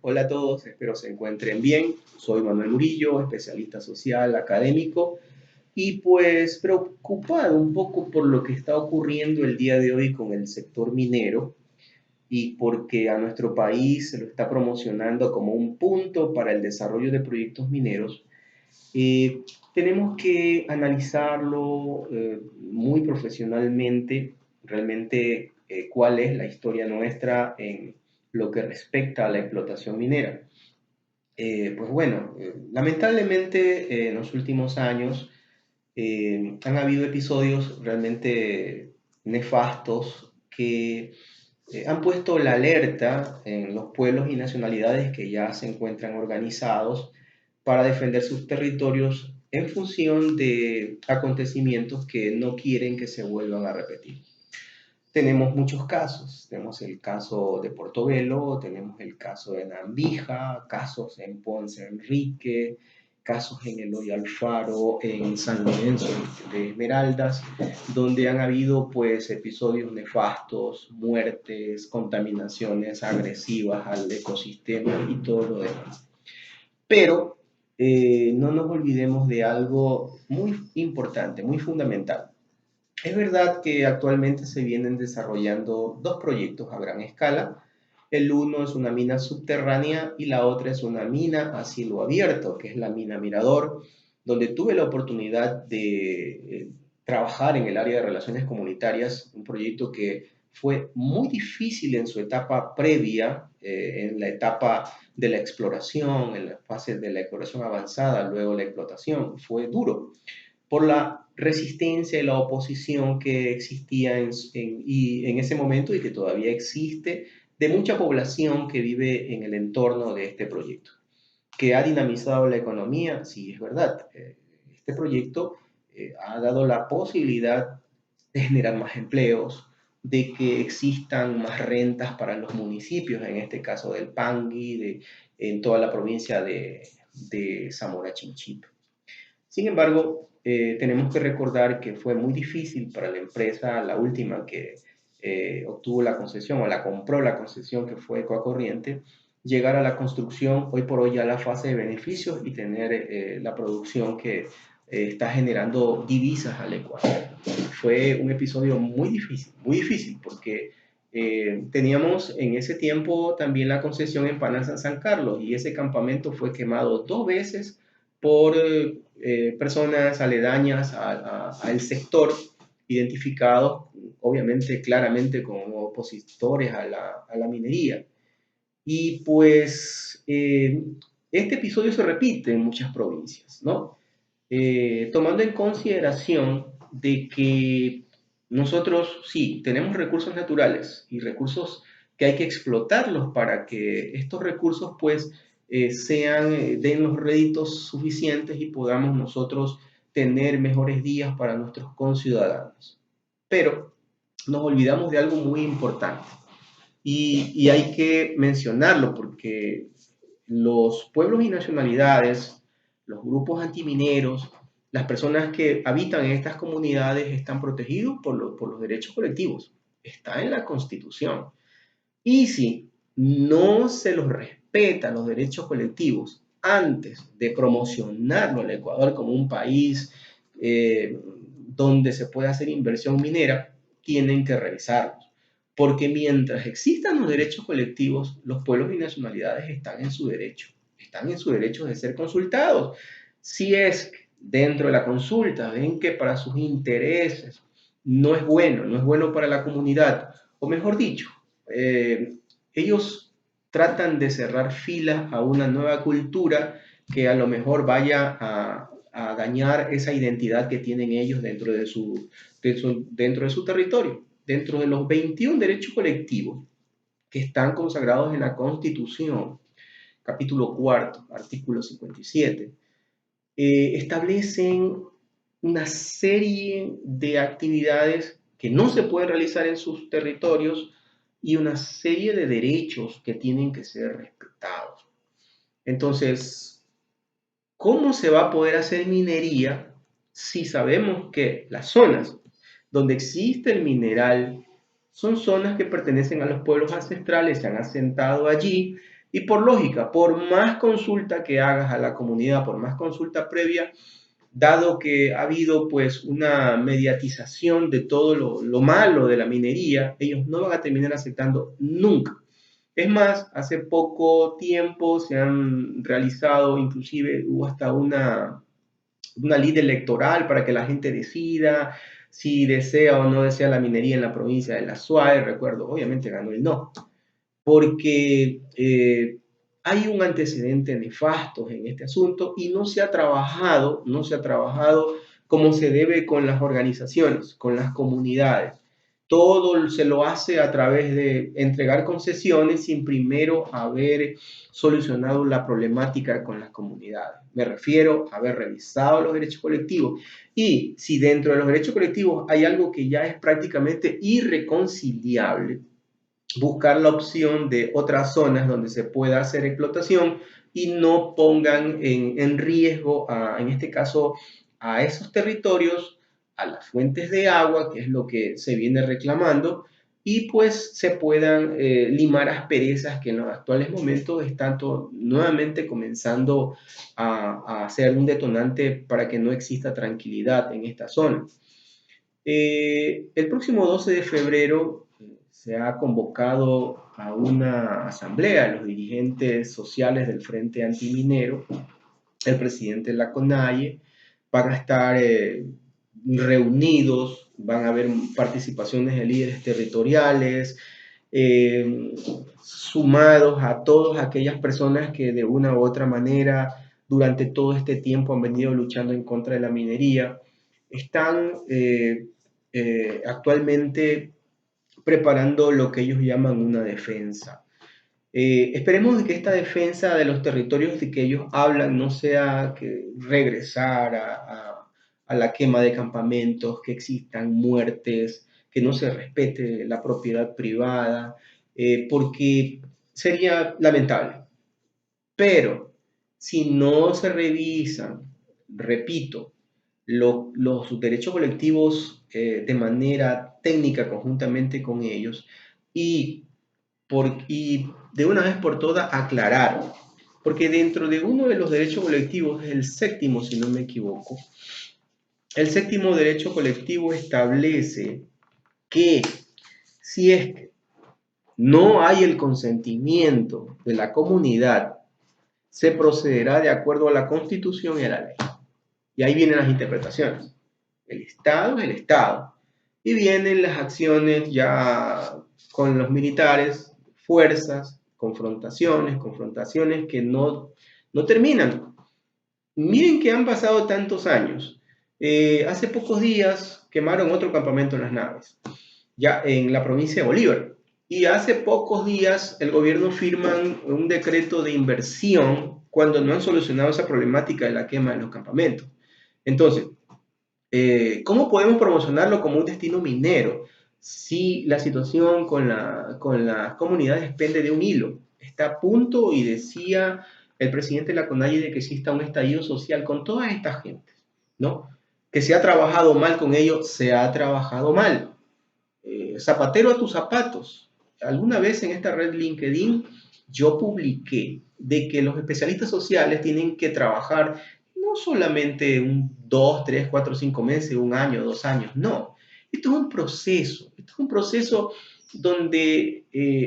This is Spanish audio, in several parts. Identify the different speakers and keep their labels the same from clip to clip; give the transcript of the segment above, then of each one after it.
Speaker 1: Hola a todos, espero se encuentren bien. Soy Manuel Murillo, especialista social, académico y pues preocupado un poco por lo que está ocurriendo el día de hoy con el sector minero y porque a nuestro país se lo está promocionando como un punto para el desarrollo de proyectos mineros. Eh, Tenemos que analizarlo muy profesionalmente, realmente cuál es la historia nuestra en lo que respecta a la explotación minera. Pues bueno, lamentablemente en los últimos años han habido episodios realmente nefastos que han puesto la alerta en los pueblos y nacionalidades que ya se encuentran organizados para defender sus territorios en función de acontecimientos que no quieren que se vuelvan a repetir. Tenemos muchos casos, tenemos el caso de Portobelo, tenemos el caso de Nambija, casos en Ponce Enrique, casos en Eloy Alfaro, en San Lorenzo de Esmeraldas, donde han habido pues episodios nefastos, muertes, contaminaciones agresivas al ecosistema y todo lo demás. Pero no nos olvidemos de algo muy importante, muy fundamental. Es verdad que actualmente se vienen desarrollando dos proyectos a gran escala. El uno es una mina subterránea y la otra es una mina a cielo abierto, que es la mina Mirador, donde tuve la oportunidad de trabajar en el área de relaciones comunitarias, un proyecto que fue muy difícil en su etapa previa, en la etapa de la exploración, en la fase de la exploración avanzada, luego la explotación, fue duro por la resistencia y la oposición que existía en ese momento y que todavía existe de mucha población que vive en el entorno de este proyecto. ¿Que ha dinamizado la economía? Sí, es verdad. Este proyecto ha dado la posibilidad de generar más empleos, de que existan más rentas para los municipios, en este caso del Pangui, en toda la provincia de Zamora Chinchipe. Sin embargo, tenemos que recordar que fue muy difícil para la empresa, la última que obtuvo la concesión o la compró la concesión, que fue Ecocorriente, llegar a la construcción, hoy por hoy ya la fase de beneficios y tener la producción que está generando divisas al Ecuador. Fue un episodio muy difícil, porque teníamos en ese tiempo también la concesión en Panamá San Carlos y ese campamento fue quemado dos veces por personas aledañas al sector, identificados obviamente claramente como opositores a la minería. Y pues este episodio se repite en muchas provincias, ¿no? Tomando en consideración de que nosotros sí tenemos recursos naturales y recursos que hay que explotarlos para que estos recursos pues den los réditos suficientes y podamos nosotros tener mejores días para nuestros conciudadanos. Pero nos olvidamos de algo muy importante y hay que mencionarlo porque los pueblos y nacionalidades, los grupos antimineros, las personas que habitan en estas comunidades están protegidos por los derechos colectivos. Está en la Constitución. Y si no se los respetan los derechos colectivos antes de promocionarlo al Ecuador como un país donde se puede hacer inversión minera, tienen que revisarlos. Porque mientras existan los derechos colectivos, los pueblos y nacionalidades están en su derecho de ser consultados. Si es que dentro de la consulta ven que para sus intereses no es bueno para la comunidad, o mejor dicho, ellos tratan de cerrar filas a una nueva cultura que a lo mejor vaya a dañar esa identidad que tienen ellos dentro de su territorio. Dentro de los 21 derechos colectivos que están consagrados en la Constitución, capítulo cuarto, artículo 57, establecen una serie de actividades que no se pueden realizar en sus territorios y una serie de derechos que tienen que ser respetados. Entonces, ¿cómo se va a poder hacer minería si sabemos que las zonas donde existe el mineral son zonas que pertenecen a los pueblos ancestrales, se han asentado allí Y por lógica, por más consulta que hagas a la comunidad, por más consulta previa, dado que ha habido pues una mediatización de todo lo malo de la minería, ellos no van a terminar aceptando nunca. Es más, hace poco tiempo se han realizado, inclusive hubo hasta una ley electoral para que la gente decida si desea o no desea la minería en la provincia de La Suay. Recuerdo, obviamente ganó el no, porque hay un antecedente nefasto en este asunto y no se ha trabajado como se debe con las organizaciones, con las comunidades. Todo se lo hace a través de entregar concesiones sin primero haber solucionado la problemática con las comunidades. Me refiero a haber revisado los derechos colectivos y si dentro de los derechos colectivos hay algo que ya es prácticamente irreconciliable, buscar la opción de otras zonas donde se pueda hacer explotación y no pongan en riesgo, en este caso, a esos territorios, a las fuentes de agua, que es lo que se viene reclamando, y pues se puedan limar asperezas que en los actuales momentos están nuevamente comenzando a ser un detonante para que no exista tranquilidad en esta zona. El próximo 12 de febrero se ha convocado a una asamblea de los dirigentes sociales del Frente Antiminero. El presidente de la CONAIE van a estar reunidos, van a haber participaciones de líderes territoriales, sumados a todas aquellas personas que de una u otra manera durante todo este tiempo han venido luchando en contra de la minería. Están actualmente preparando lo que ellos llaman una defensa. Esperemos que esta defensa de los territorios de que ellos hablan no sea que regresar a la quema de campamentos, que existan muertes, que no se respete la propiedad privada, porque sería lamentable. Pero si no se revisan, repito, los derechos colectivos de manera técnica conjuntamente con ellos y, y de una vez por todas aclarar, porque dentro de uno de los derechos colectivos, es el séptimo, si no me equivoco, el séptimo derecho colectivo establece que si es que no hay el consentimiento de la comunidad, se procederá de acuerdo a la Constitución y a la ley. Y ahí vienen las interpretaciones. El Estado es el Estado. Y vienen las acciones ya con los militares, fuerzas, confrontaciones que no terminan. Miren que han pasado tantos años. Hace pocos días quemaron otro campamento en las naves, ya en la provincia de Bolívar. Y hace pocos días el gobierno firma un decreto de inversión cuando no han solucionado esa problemática de la quema de los campamentos. Entonces, ¿cómo podemos promocionarlo como un destino minero si la situación con las comunidades pende de un hilo? Está a punto y decía el presidente de la CONAIE de que exista un estallido social con toda esta gente, ¿no? Que se ha trabajado mal con ellos, se ha trabajado mal. Zapatero a tus zapatos. Alguna vez en esta red LinkedIn yo publiqué de que los especialistas sociales tienen que trabajar no solamente 2, 3, 4, 5 meses, un año, 2 años, no. Esto es un proceso donde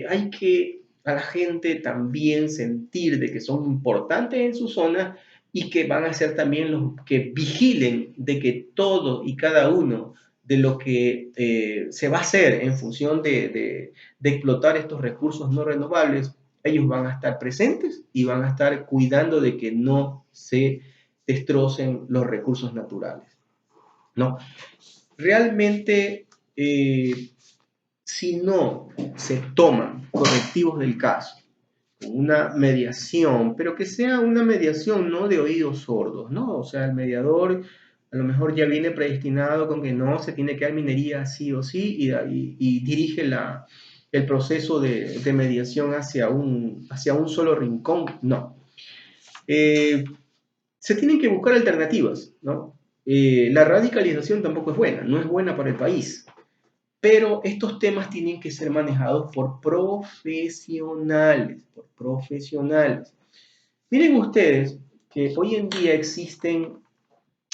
Speaker 1: hay que a la gente también sentir de que son importantes en su zona y que van a ser también los que vigilen de que todo y cada uno de lo que se va a hacer en función de explotar estos recursos no renovables, ellos van a estar presentes y van a estar cuidando de que no se destrocen los recursos naturales, ¿no? Realmente, si no se toman correctivos del caso, una mediación, pero que sea una mediación no de oídos sordos, ¿no? O sea, el mediador a lo mejor ya viene predestinado con que no se tiene que dar minería sí o sí y dirige el proceso de mediación hacia un solo rincón. No. Se tienen que buscar alternativas, ¿no? La radicalización tampoco es buena, no es buena para el país. pero estos temas tienen que ser manejados por profesionales, por profesionales. Miren ustedes que hoy en día existen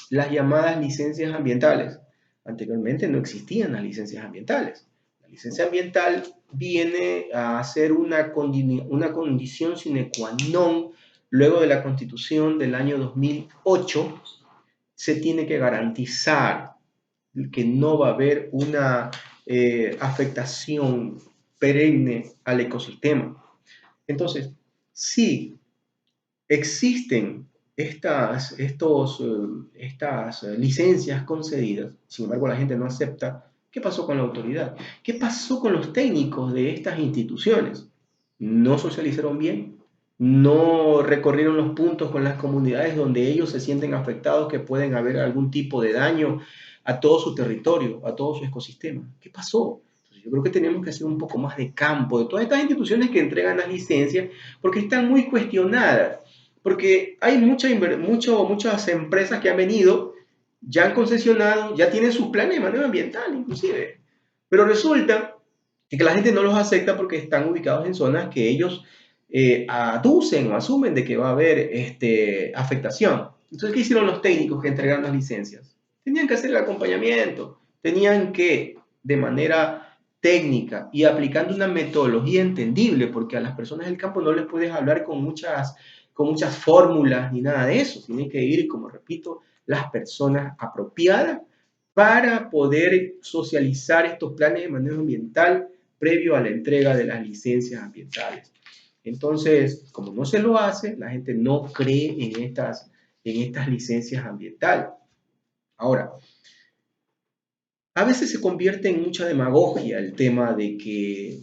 Speaker 1: las llamadas licencias ambientales. Anteriormente no existían las licencias ambientales. La licencia ambiental viene a ser una condición sine qua non luego de la Constitución del año 2008. Se tiene que garantizar que no va a haber una afectación perenne al ecosistema. Entonces, sí, existen estas licencias concedidas, sin embargo la gente no acepta. ¿Qué pasó con la autoridad? ¿Qué pasó con los técnicos de estas instituciones? ¿No socializaron bien? ¿No recorrieron los puntos con las comunidades donde ellos se sienten afectados, que pueden haber algún tipo de daño a todo su territorio, a todo su ecosistema? ¿Qué pasó? Yo creo que tenemos que hacer un poco más de campo de todas estas instituciones que entregan las licencias, porque están muy cuestionadas. Porque hay muchas empresas que han venido, ya han concesionado, ya tienen sus planes de manejo ambiental inclusive. Pero resulta que la gente no los acepta porque están ubicados en zonas que ellos aducen o asumen de que va a haber afectación. Entonces, ¿qué hicieron los técnicos que entregaron las licencias? Tenían que hacer el acompañamiento, tenían que, de manera técnica y aplicando una metodología entendible, porque a las personas del campo no les puedes hablar con muchas fórmulas ni nada de eso. Tienen que ir, como repito, las personas apropiadas para poder socializar estos planes de manejo ambiental previo a la entrega de las licencias ambientales. Entonces, como no se lo hace, la gente no cree en estas licencias ambientales. Ahora, a veces se convierte en mucha demagogia el tema de que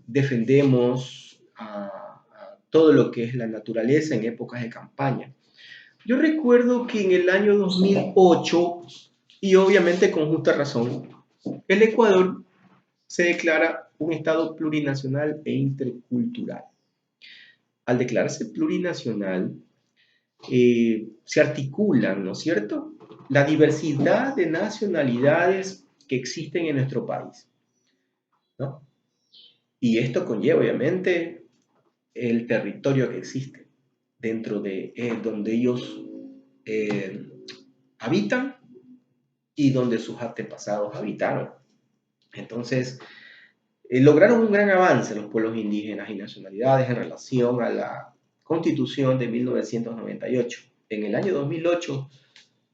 Speaker 1: defendemos a todo lo que es la naturaleza en épocas de campaña. Yo recuerdo que en el año 2008, y obviamente con justa razón, el Ecuador se declara un Estado plurinacional e intercultural. Al declararse plurinacional, se articulan, ¿no es cierto?, la diversidad de nacionalidades que existen en nuestro país, ¿no? Y esto conlleva, obviamente, el territorio que existe dentro de donde ellos eh, habitan y donde sus antepasados habitaron. Entonces, lograron un gran avance los pueblos indígenas y nacionalidades en relación a la Constitución de 1998. En el año 2008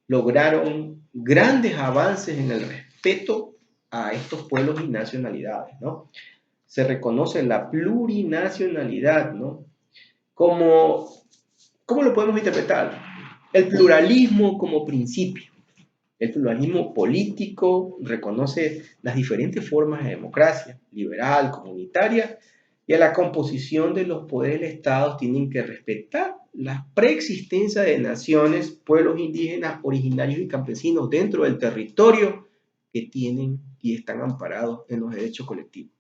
Speaker 1: lograron grandes avances en el respeto a estos pueblos y nacionalidades, ¿no? Se reconoce la plurinacionalidad, ¿no? ¿Cómo lo podemos interpretar? El pluralismo como principio. El pluralismo político reconoce las diferentes formas de democracia, liberal, comunitaria, y a la composición de los poderes del Estado tienen que respetar la preexistencia de naciones, pueblos indígenas, originarios y campesinos dentro del territorio que tienen y están amparados en los derechos colectivos.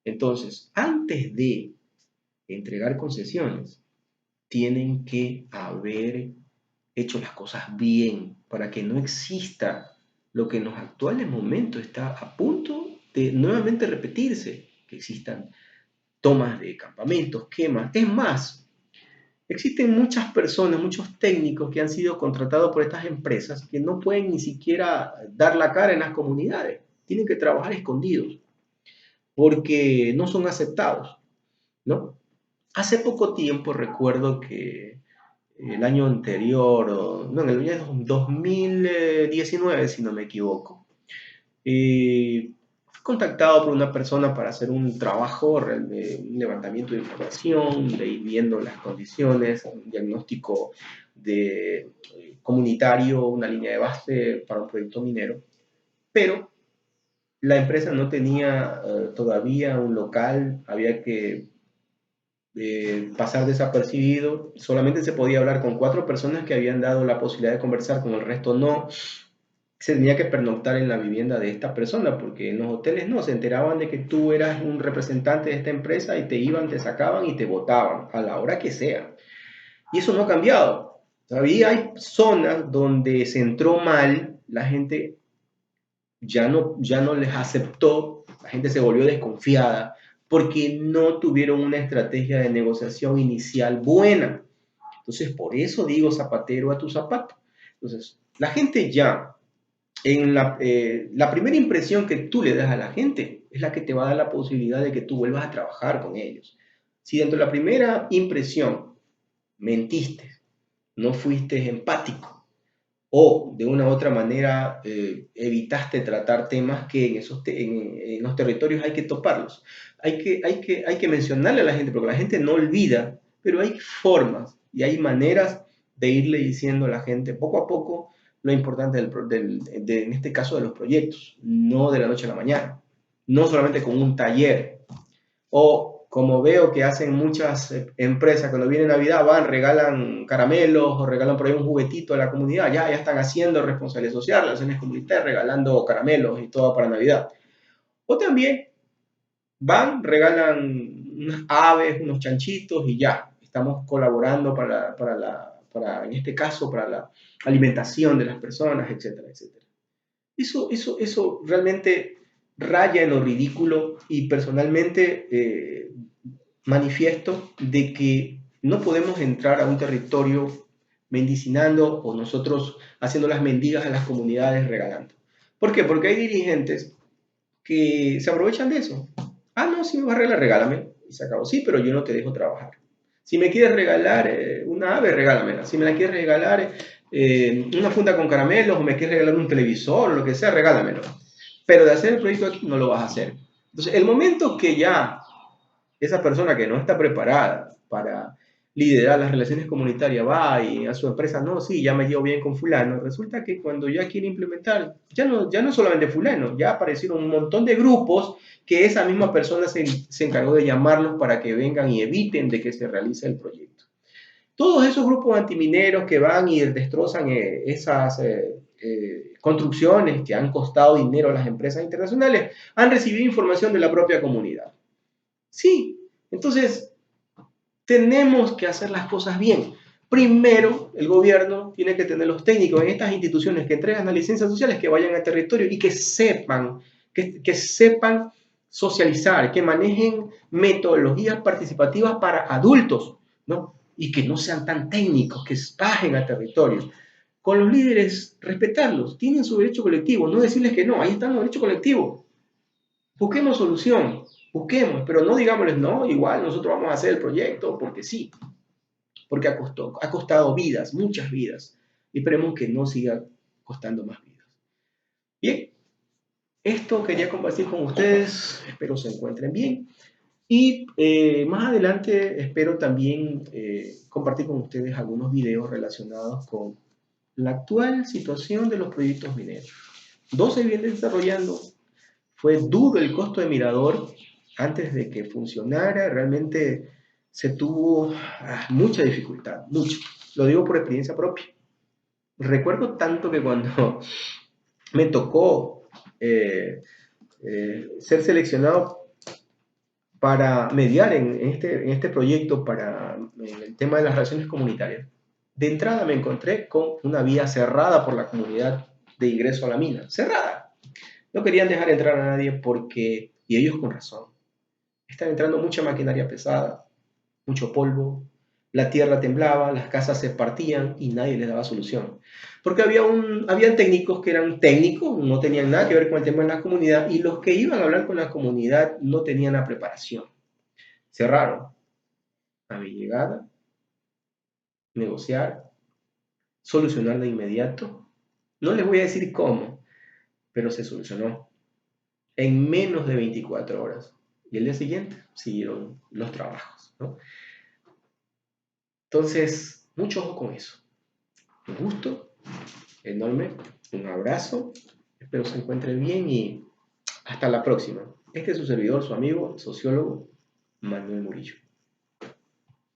Speaker 1: Entonces, antes de entregar concesiones, tienen que haber hecho las cosas bien para que no exista lo que en los actuales momentos está a punto de nuevamente repetirse, que existan tomas de campamentos, quemas. Es más, existen muchas personas, muchos técnicos que han sido contratados por estas empresas que no pueden ni siquiera dar la cara en las comunidades, tienen que trabajar escondidos porque no son aceptados, ¿no? Hace poco tiempo recuerdo que el año anterior, no, en el año 2019, si no me equivoco, fui contactado por una persona para hacer un trabajo, un levantamiento de información, de ir viendo las condiciones, un diagnóstico comunitario, una línea de base para un proyecto minero, pero la empresa no tenía todavía un local, había que pasar desapercibido, solamente se podía hablar con 4 personas que habían dado la posibilidad de conversar, con el resto no. Se tenía que pernoctar en la vivienda de esta persona, porque en los hoteles no, se enteraban de que tú eras un representante de esta empresa y te iban, te sacaban y te botaban a la hora que sea. Y eso no ha cambiado. Todavía hay zonas donde se entró mal, la gente ya no les aceptó, la gente se volvió desconfiada porque no tuvieron una estrategia de negociación inicial buena. Entonces, por eso digo zapatero a tu zapato. Entonces, la gente ya, la primera impresión que tú le das a la gente es la que te va a dar la posibilidad de que tú vuelvas a trabajar con ellos. Si dentro de la primera impresión mentiste, no fuiste empático, o de una u otra manera evitaste tratar temas que en los territorios hay que toparlos. Hay que mencionarle a la gente, porque la gente no olvida, pero hay formas y hay maneras de irle diciendo a la gente poco a poco lo importante en este caso de los proyectos, no de la noche a la mañana, no solamente con un taller, o como veo que hacen muchas empresas, cuando viene Navidad van, regalan caramelos o regalan por ahí un juguetito a la comunidad. Ya están haciendo responsabilidad social, relaciones comunitarias, regalando caramelos y todo para Navidad. O también van, regalan unas aves, unos chanchitos y ya. Estamos colaborando en este caso, para la alimentación de las personas, etcétera, etcétera. Eso realmente raya en lo ridículo y personalmente manifiesto de que no podemos entrar a un territorio mendicinando o nosotros haciendo las mendigas a las comunidades regalando. ¿Por qué? Porque hay dirigentes que se aprovechan de eso. Ah, no, si me vas a regalar, regálame. Y se acabó. Sí, pero yo no te dejo trabajar. Si me quieres regalar una ave, regálamela. Si me la quieres regalar una funda con caramelos o me quieres regalar un televisor o lo que sea, regálamelo. Pero de hacer el proyecto aquí no lo vas a hacer. Entonces, el momento que ya esa persona que no está preparada para liderar las relaciones comunitarias va y a su empresa, no, sí, ya me llevo bien con fulano, resulta que cuando ya quiere implementar, ya no solamente fulano, ya aparecieron un montón de grupos que esa misma persona se encargó de llamarlos para que vengan y eviten de que se realice el proyecto. Todos esos grupos antimineros que van y destrozan esas construcciones que han costado dinero a las empresas internacionales han recibido información de la propia comunidad. Sí, entonces tenemos que hacer las cosas bien. Primero, el gobierno tiene que tener los técnicos en estas instituciones que entregan las licencias sociales que vayan al territorio y que sepan socializar, que manejen metodologías participativas para adultos, ¿no? Y que no sean tan técnicos, que bajen al territorio. Con los líderes, respetarlos, tienen su derecho colectivo, no decirles que no, ahí están los derechos colectivos. Busquemos solución, busquemos, pero no digámosles, no, igual nosotros vamos a hacer el proyecto porque sí, porque ha costado vidas, muchas vidas, y esperemos que no siga costando más vidas. Bien, esto quería compartir con ustedes, espero se encuentren bien, y más adelante espero también compartir con ustedes algunos videos relacionados con la actual situación de los proyectos mineros. 12 vienen desarrollando. Fue duro el costo de Mirador antes de que funcionara, realmente se tuvo mucha dificultad, mucho. Lo digo por experiencia propia. Recuerdo tanto que cuando me tocó ser seleccionado para mediar en este proyecto para el tema de las relaciones comunitarias, de entrada me encontré con una vía cerrada por la comunidad de ingreso a la mina, cerrada. No querían dejar entrar a nadie porque, y ellos con razón, están entrando mucha maquinaria pesada, mucho polvo, la tierra temblaba, las casas se partían y nadie les daba solución. Porque habían técnicos que eran técnicos, no tenían nada que ver con el tema de la comunidad, y los que iban a hablar con la comunidad no tenían la preparación. Cerraron a mi llegada, negociar, solucionar de inmediato. No les voy a decir cómo, pero se solucionó en menos de 24 horas. Y el día siguiente siguieron los trabajos, ¿no? Entonces, mucho ojo con eso. Un gusto enorme, un abrazo, espero se encuentren bien y hasta la próxima. Este es su servidor, su amigo, el sociólogo Manuel Murillo.